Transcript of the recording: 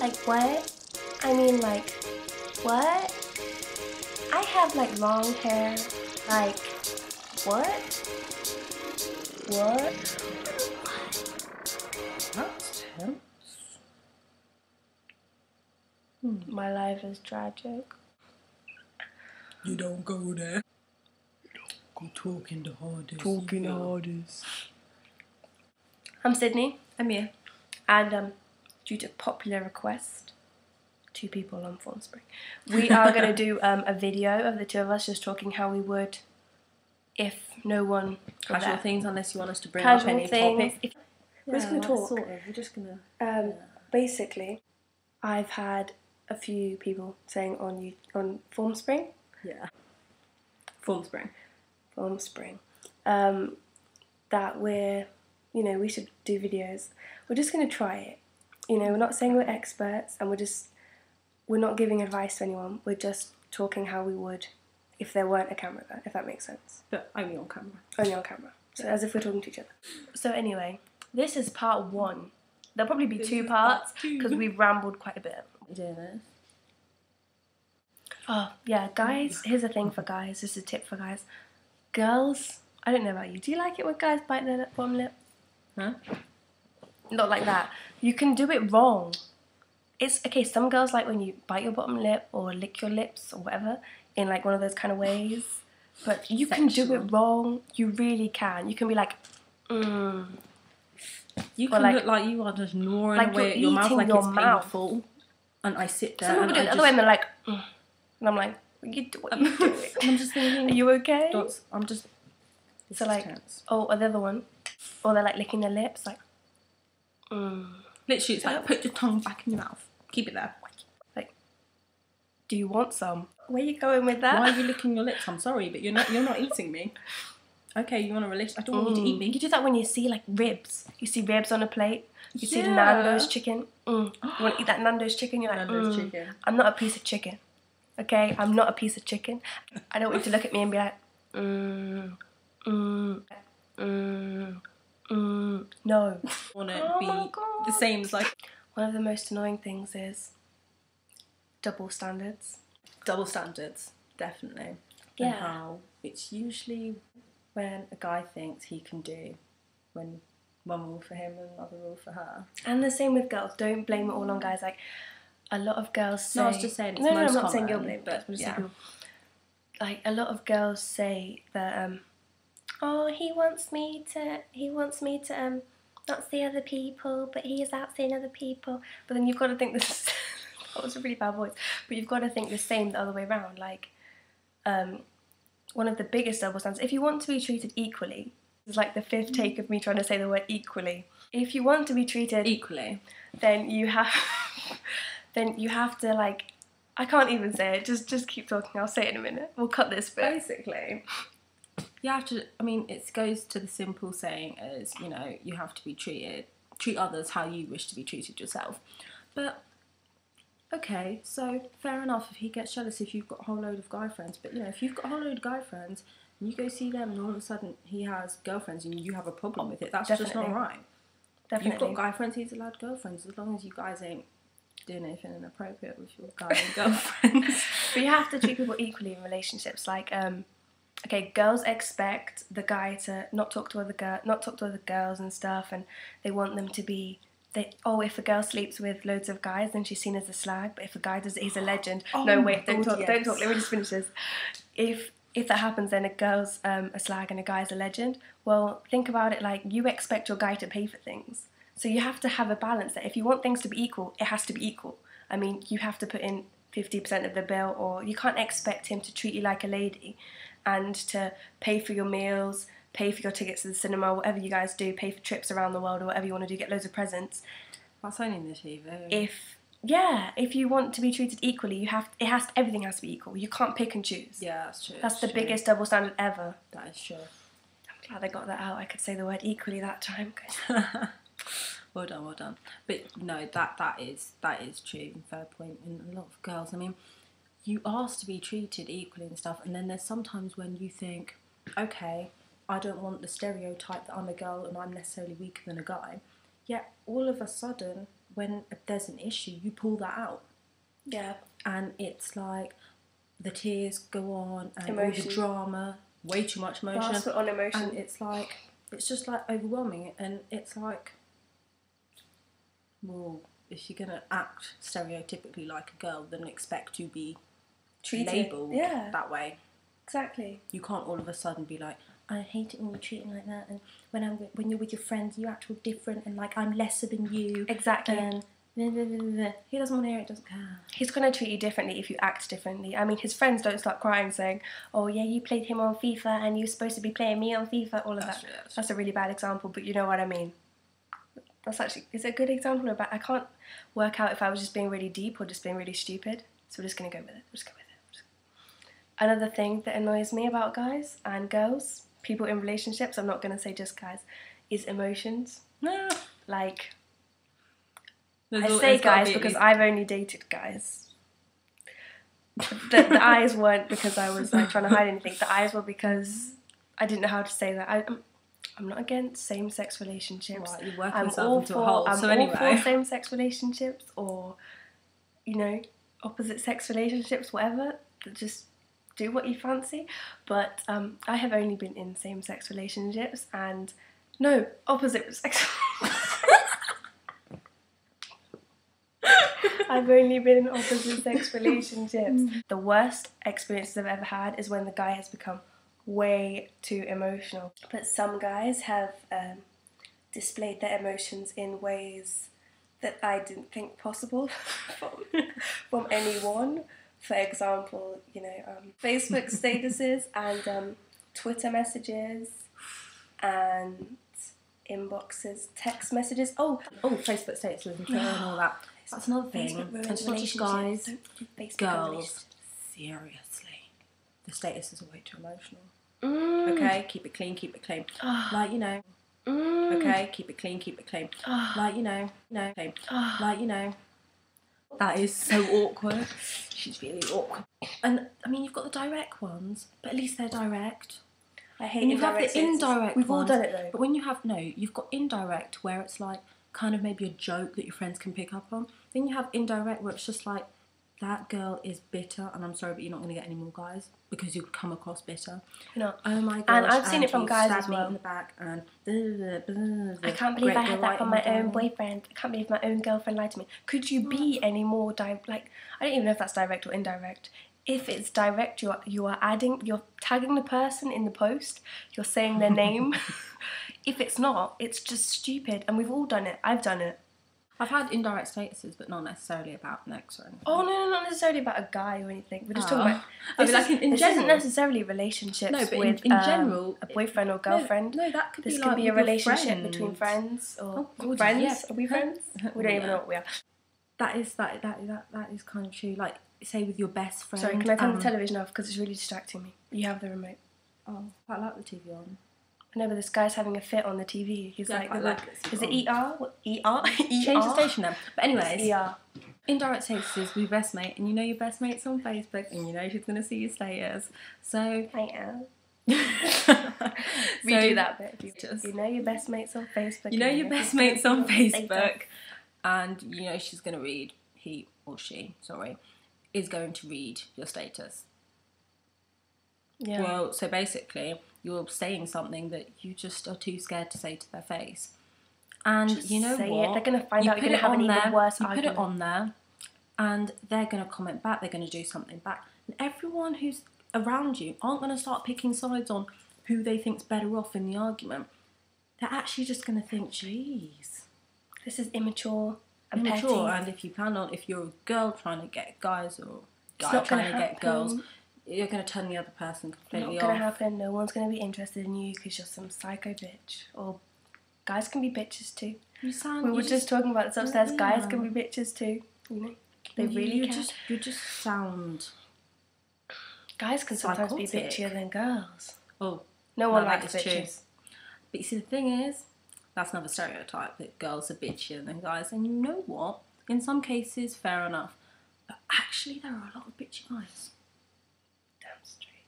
Like what? I mean, like, what? I have like long hair. Like, what? What? That's tense. My life is tragic. You don't go there. You don't go talking the hardest. Talking the hardest. I'm Sidney. I'm here. And due to popular request, 2 people on Formspring, we are going to do a video of the 2 of us just talking how we would if no one were Casual there. things, unless you want us to bring Casual up any things. topic. We're just going to talk. Sort of. We're just going to... Basically, I've had a few people saying on Formspring. Yeah. Formspring. That we should do videos. We're just going to try it. We're not saying we're experts, and we're not giving advice to anyone. We're just talking how we would if there weren't a camera there, if that makes sense. But only on camera. Only on camera. So as if we're talking to each other. So anyway, this is part 1. There'll probably be 2 parts because we've rambled quite a bit. We're doing this. Oh, yeah, guys, here's a thing for guys. This is a tip for guys. Girls, I don't know about you. Do you like it when guys bite their bottom lip? Huh? Not like that. You can do it wrong. It's okay, some girls like when you bite your bottom lip or lick your lips or whatever in like one of those kind of ways. But you can do it wrong. You really can. You can be like, You can like, look like you are just gnawing like away at your mouth like it's painful. And I sit there some people and do it the other way and they're like, and I'm like, what are you doing? I'm just thinking, are you okay? I'm just... So like, or the other one, or they're like licking their lips, like, Literally, it's like, put your tongue back in your mouth. Keep it there. Like, do you want some? Where are you going with that? Why are you licking your lips? I'm sorry, but you're not eating me. Okay, you want to release? I don't want you to eat me. You do that when you see like ribs. You see ribs on a plate. You see the Nando's chicken. You want to eat that Nando's chicken? You're like, Nando's chicken. I'm not a piece of chicken. Okay, I'm not a piece of chicken. I don't want you to look at me and be like, no. Want to be the same as like... One of the most annoying things is double standards. Double standards, definitely. Yeah. And how it's usually when a guy thinks he can do when one rule for him and another rule for her. And the same with girls. Don't blame it all on guys. Like, a lot of girls say... No, I was just saying it's no, most I'm not common, saying girl blame, but yeah. Like, a lot of girls say that, oh, he wants me to not see other people, but he is out seeing other people. But then you've got to think this... that was a really bad voice. But you've got to think the same the other way around. Like, one of the biggest double standards, if you want to be treated equally, it's like the 5th take of me trying to say the word equally. If you want to be treated equally, then you have to, like, I can't even say it, just keep talking, I'll say it in a minute. We'll cut this bit. Basically, you have to, I mean, it goes to the simple saying as, you have to be treat others how you wish to be treated yourself. But okay, so fair enough if he gets jealous if you've got a whole load of guy friends. But, if you've got a whole load of guy friends and you go see them and all of a sudden he has girlfriends and you have a problem with it, that's just not right. Definitely. You've got guy friends, he's allowed girlfriends, as long as you guys ain't doing anything inappropriate with your guy and girlfriends. But you have to treat people equally in relationships. Like, okay, girls expect the guy to not talk to other girls and stuff, and they want them to be... if a girl sleeps with loads of guys, then she's seen as a slag. But if a guy does it, he's a legend. No, wait, don't talk. Let me just finish this. If that happens, then a girl's a slag and a guy's a legend. Well, think about it like you expect your guy to pay for things. So you have to have a balance there. If you want things to be equal, it has to be equal. I mean, you have to put in 50% of the bill, or you can't expect him to treat you like a lady and to pay for your meals, pay for your tickets to the cinema, whatever you guys do, pay for trips around the world or whatever you want to do, get loads of presents. That's only in the TV. If you want to be treated equally, everything has to be equal. You can't pick and choose. Yeah, that's true. That's the biggest double standard ever. That is true. I'm glad I got that out. I could say the word equally that time. Well done. But no, that is true. Fair point. And a lot of girls, I mean, you ask to be treated equally and stuff, and then there's sometimes when you think, okay, I don't want the stereotype that I'm a girl and I'm necessarily weaker than a guy. Yet all of a sudden, when there's an issue, you pull that out. Yeah. And it's like the tears go on and Emotion. all the drama, way too much emotion. Basket on emotion. And it's like, it's just like overwhelming. And it's like, well, if you're going to act stereotypically like a girl, then expect to be Treated. labelled that way. Exactly. You can't all of a sudden be like, I hate it when you treat me like that, and when you're with your friends, you act all different, and like I'm lesser than you. Exactly. And he doesn't want to hear it, doesn't care. He's going to treat you differently if you act differently. I mean, his friends don't start crying saying, oh yeah, you played him on FIFA and you're supposed to be playing me on FIFA, all of that. That's a really bad example, but you know what I mean. That's actually, is it a good example or bad? I can't work out if I was just being really deep or just being really stupid, so we're just going to go with it. Another thing that annoys me about guys and girls, people in relationships, I'm not going to say just guys, is emotions. No. Like, I say guys because I've only dated guys. The eyes weren't because I was like trying to hide anything. The eyes were because I didn't know how to say that. I'm not against same-sex relationships. Right, you're working yourself into a hole. So anyway, all for same-sex relationships or, you know, opposite-sex relationships, whatever. Just do what you fancy. But I have only been in same-sex relationships and no, opposite-sex. I've only been in opposite-sex relationships. The worst experiences I've ever had is when the guy has become way too emotional. But some guys have displayed their emotions in ways that I didn't think possible from anyone. For example, you know, Facebook statuses and Twitter messages and inboxes, text messages. Oh, Facebook statuses and Twitter and all that. That's another thing. It's not just guys, girls. Seriously, the statuses are way too emotional. Okay, keep it clean, keep it clean. Like, you know. Okay, keep it clean, keep it clean. Like, you know, like, you know. That is so awkward. She's really awkward. And I mean, you've got the direct ones, but at least they're direct. I hate and you have the indirect We've ones, all done it though. But when you have, you've got indirect where it's like kind of maybe a joke that your friends can pick up on. Then you have indirect where it's just like, that girl is bitter, and I'm sorry, but you're not going to get any more guys because you'll come across bitter. No. Oh my gosh. And I've seen it from guys as well. In the back and I can't believe I had that from my own boyfriend. I can't believe my own girlfriend lied to me. Could you be any more like, I don't even know if that's direct or indirect. If it's direct, you're tagging the person in the post, you're saying their name. If it's not, it's just stupid, and we've all done it. I've done it. I've had indirect statuses, but not necessarily about an ex or anything. Oh no, not necessarily about a guy or anything. We're just talking about. I mean, like in this general, isn't necessarily relationships. No, but with in general, a boyfriend or girlfriend. No, that could this be could like be a relationship between friends or friends. Yeah. Are we friends? We don't even know what we are. That is kind of true. Like, say with your best friend. Sorry, can I turn the television off because it's really distracting me? You have the remote. Oh, I like the TV on. No, but this guy's having a fit on the TV. He's like, is it ER? What, ER? Change the station then. But anyways, ER. Indirect statuses with your best mate, and you know your best mate's on Facebook, and you know she's going to see your status. So I am. Redo that bit. You know your best mate's on Facebook. You know your best mate's on Facebook, and you know she's going to read. He or she, is going to read your status. Yeah. Well, so basically, you're saying something that you just are too scared to say to their face. And just you know what? They're going to find out you're going to have an even worse argument. You put it on there, and they're going to comment back. They're going to do something back. And everyone who's around you aren't going to start picking sides on who they think's better off in the argument. They're actually just going to think, geez, this is immature and immature. petty. And if you're a girl trying to get guys or guy trying to get girls, you're going to turn the other person completely off. Not going to happen. No one's going to be interested in you because you're some psycho bitch. Or guys can be bitches too. We were just talking about this upstairs. Yeah. Guys can be bitches too. You know, they really can. You just sound. Guys can sometimes be bitchier than girls. Oh, no one likes bitches. True. But you see, the thing is, that's another stereotype that girls are bitchier than guys. And you know what? In some cases, fair enough. But actually, there are a lot of bitchy guys. Damn straight.